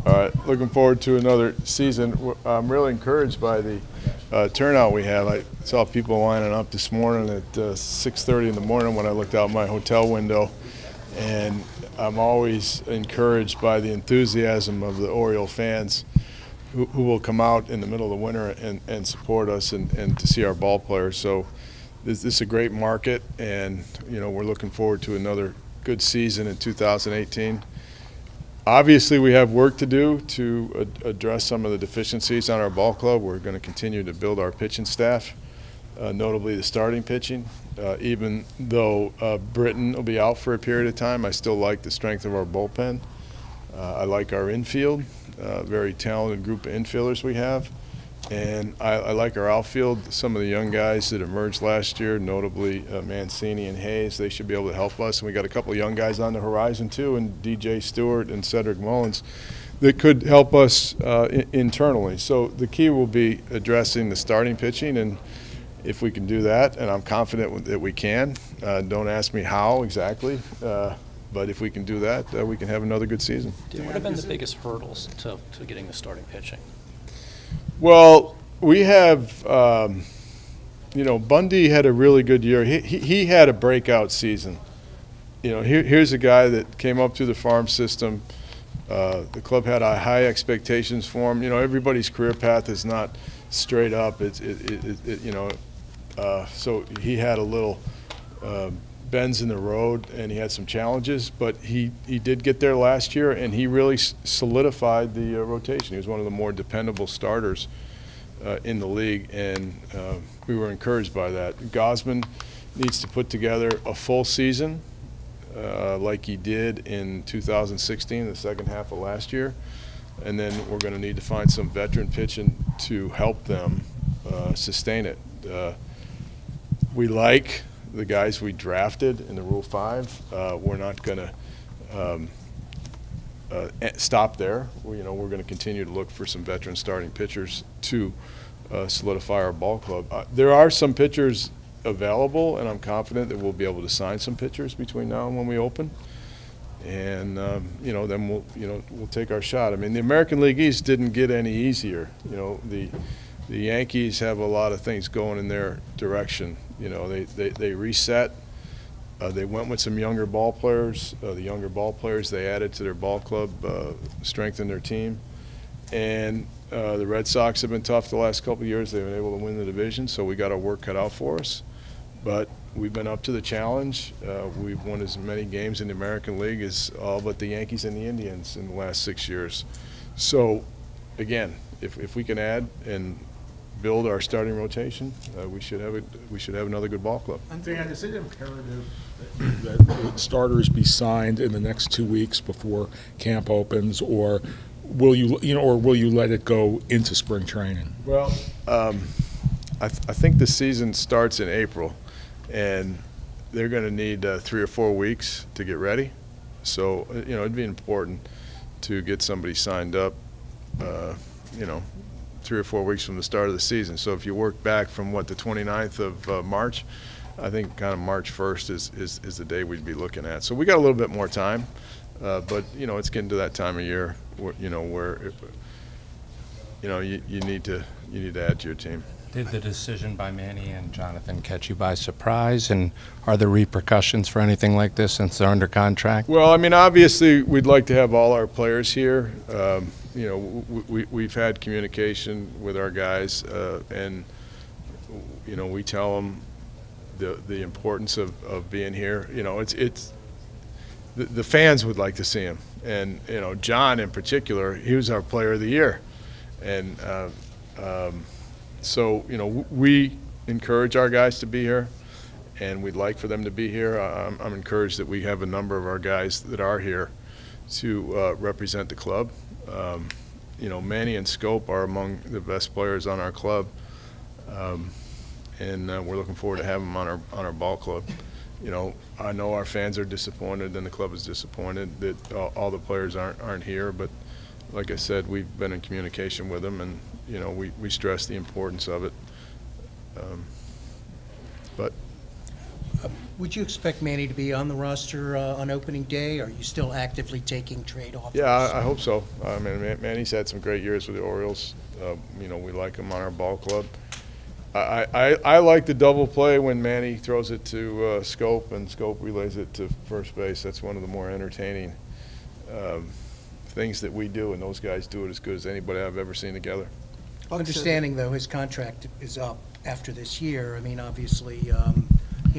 All right, looking forward to another season. I'm really encouraged by the turnout we have. I saw people lining up this morning at 6:30 in the morning when I looked out my hotel window, and I'm always encouraged by the enthusiasm of the Oriole fans who will come out in the middle of the winter and support us and to see our ball players. So this is a great market, and we're looking forward to another good season in 2018. Obviously, we have work to do to address some of the deficiencies on our ball club. We're going to continue to build our pitching staff, notably the starting pitching. Even though Britton will be out for a period of time, I still like the strength of our bullpen. I like our infield, very talented group of infielders we have. And I like our outfield. Some of the young guys that emerged last year, notably Mancini and Hayes, they should be able to help us. And we got a couple of young guys on the horizon too, and DJ Stewart and Cedric Mullins, that could help us internally. So the key will be addressing the starting pitching, and if we can do that, and I'm confident that we can. Don't ask me how exactly, but if we can do that, we can have another good season. What have been the biggest hurdles to getting the starting pitching? Well, we have, Bundy had a really good year. He had a breakout season. Here's a guy that came up through the farm system. The club had high expectations for him. Everybody's career path is not straight up. So he had a little bends in the road, and he had some challenges, but he did get there last year, and he really solidified the rotation. He was one of the more dependable starters in the league, and we were encouraged by that. Gosman needs to put together a full season like he did in 2016, the second half of last year, and then we're going to need to find some veteran pitching to help them sustain it. We like the guys we drafted in the Rule 5. We're not going to stop there. We're going to continue to look for some veteran starting pitchers to solidify our ball club. There are some pitchers available, and I'm confident that we'll be able to sign some pitchers between now and when we open. And then we'll take our shot. I mean, the American League East didn't get any easier. The Yankees have a lot of things going in their direction. They reset. They went with some younger ball players. The younger ball players they added to their ball club strengthened their team. And the Red Sox have been tough the last couple of years. They've been able to win the division, so we got our work cut out for us. But we've been up to the challenge. We've won as many games in the American League as all but the Yankees and the Indians in the last 6 years. So, again, if we can add and build our starting rotation, we should have another good ball club. Dan, is it imperative that starters be signed in the next 2 weeks before camp opens, or will you let it go into spring training? Well, I think the season starts in April, and they're going to need 3 or 4 weeks to get ready. So it'd be important to get somebody signed up. 3 or 4 weeks from the start of the season. So if you work back from the 29th of March, I think kind of March 1st is the day we'd be looking at. So we got a little bit more time, but it's getting to that time of year where you need to add to your team. Did the decision by Manny and Jonathan catch you by surprise, and are there repercussions for anything like this since they're under contract? Well, I mean, obviously we'd like to have all our players here. We've had communication with our guys, and we tell them the importance of being here. The fans would like to see him, and John in particular, he was our player of the year, and so we encourage our guys to be here, and we'd like for them to be here. I'm encouraged that we have a number of our guys that are here to represent the club. Manny and Scope are among the best players on our club, and we're looking forward to having them on our ball club. I know our fans are disappointed, and the club is disappointed that all the players aren't here. But like I said, we've been in communication with them, and we stress the importance of it. But Would you expect Manny to be on the roster on opening day? Or are you still actively taking trade offers? Yeah, I hope so. I mean, Manny's had some great years with the Orioles. You know, we like him on our ball club. I like the double play when Manny throws it to Scope and Scope relays it to first base. That's one of the more entertaining things that we do, and those guys do it as good as anybody I've ever seen together. Understanding, though, his contract is up after this year. I mean, obviously, you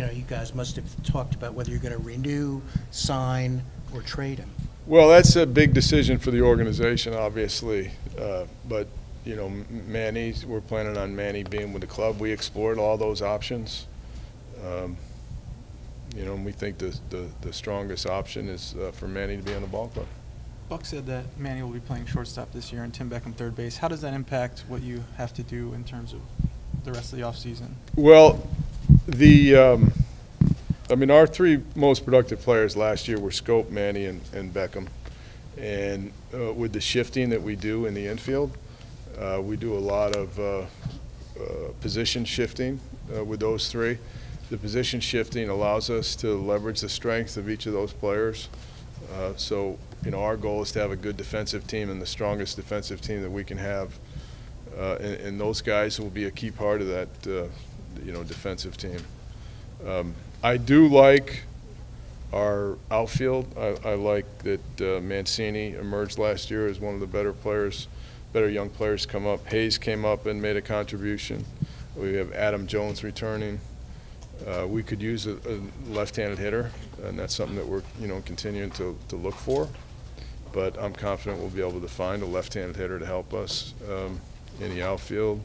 know, you guys must have talked about whether you're going to renew, sign, or trade him. Well, that's a big decision for the organization, obviously. But, you know, we're planning on Manny being with the club. We explored all those options. You know, and we think the strongest option is for Manny to be on the ball club. Buck said that Manny will be playing shortstop this year and Tim Beckham third base. How does that impact what you have to do in terms of the rest of the offseason? Well, I mean, our three most productive players last year were Scope, Manny, and Beckham. And with the shifting that we do in the infield, we do a lot of position shifting with those three. The position shifting allows us to leverage the strength of each of those players. So, you know, our goal is to have a good defensive team and the strongest defensive team that we can have. And those guys will be a key part of that, you know, defensive team. I do like our outfield. I like that Mancini emerged last year as one of the better players, better young players come up. Hayes came up and made a contribution. We have Adam Jones returning. We could use a left-handed hitter, and that's something that we're, you know, continuing to look for. But I'm confident we'll be able to find a left-handed hitter to help us in the outfield.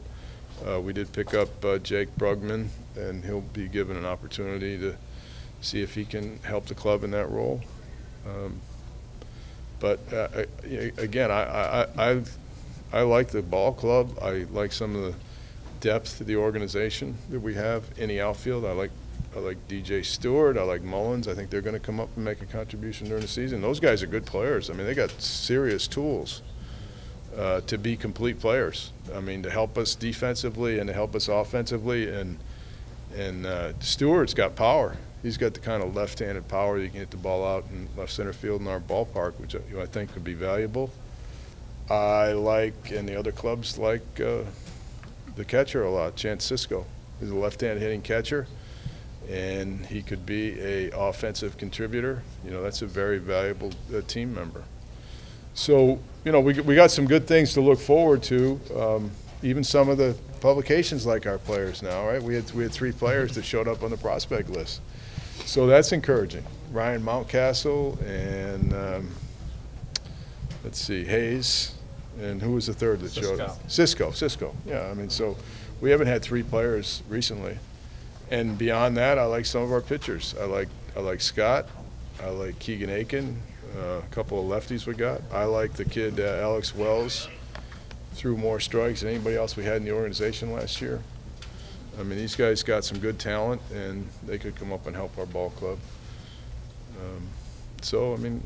We did pick up Jake Brugman, and he'll be given an opportunity to see if he can help the club in that role. But again, I like the ball club. I like some of the depth of the organization that we have in the outfield. I like DJ Stewart. I like Mullins. I think they're going to come up and make a contribution during the season. Those guys are good players. I mean, they got serious tools to be complete players. I mean, to help us defensively and to help us offensively. And Stewart's got power. He's got the kind of left-handed power that you can hit the ball out in left center field in our ballpark, which I think could be valuable. I like, and the other clubs like the catcher a lot, Chance Sisco. He's a left-hand hitting catcher, and he could be a offensive contributor. You know, that's a very valuable team member. So, you know, we got some good things to look forward to. Even some of the publications like our players now, right? We had 3 players that showed up on the prospect list. So that's encouraging. Ryan Mountcastle and let's see, Hayes, and who was the third that showed up? Cisco. Yeah, I mean, so we haven't had 3 players recently. And beyond that, I like some of our pitchers. I like Scott. I like Keegan Aiken. A couple of lefties we got. I like the kid Alex Wells. Threw more strikes than anybody else we had in the organization last year. I mean, these guys got some good talent, and they could come up and help our ball club. So, I mean,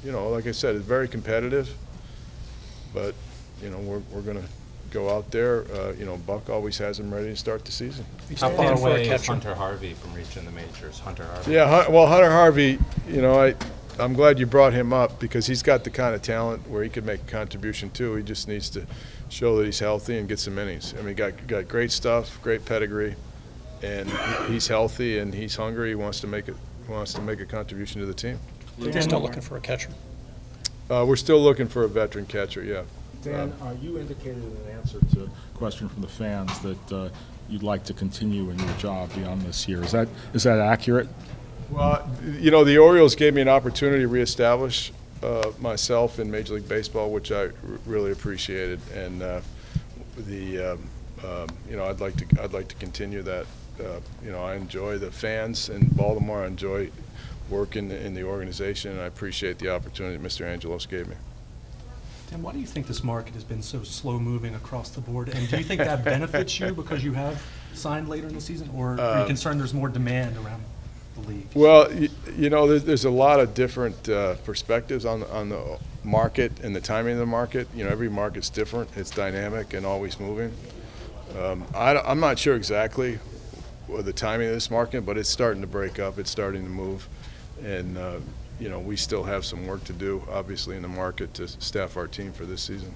you know, like I said, it's very competitive, but, you know, we're going to go out there. You know, Buck always has them ready to start the season. How far away is Hunter Harvey from reaching the majors? Hunter Harvey? Yeah, well, Hunter Harvey, you know, I'm glad you brought him up because he's got the kind of talent where he could make a contribution too. He just needs to show that he's healthy and get some innings. I mean, got great stuff, great pedigree, and he's healthy and he's hungry. He wants to make a contribution to the team. They're still looking for a catcher. We're still looking for a veteran catcher. Yeah. Dan, you indicated in answer to a question from the fans that you'd like to continue in your job beyond this year. Is that accurate? Well, you know, the Orioles gave me an opportunity to reestablish myself in Major League Baseball, which I really appreciated, and you know, I'd like to continue that. You know, I enjoy the fans in Baltimore. I enjoy working in the organization, and I appreciate the opportunity that Mr. Angelos gave me. Dan, why do you think this market has been so slow-moving across the board? And do you think that benefits you because you have signed later in the season, or are you concerned there's more demand around the league? Well, you know, there's a lot of different perspectives on the market and the timing of the market. You know, every market's different. It's dynamic and always moving. I'm not sure exactly the timing of this market, but it's starting to break up. It's starting to move, and you know, we still have some work to do, obviously, in the market to staff our team for this season.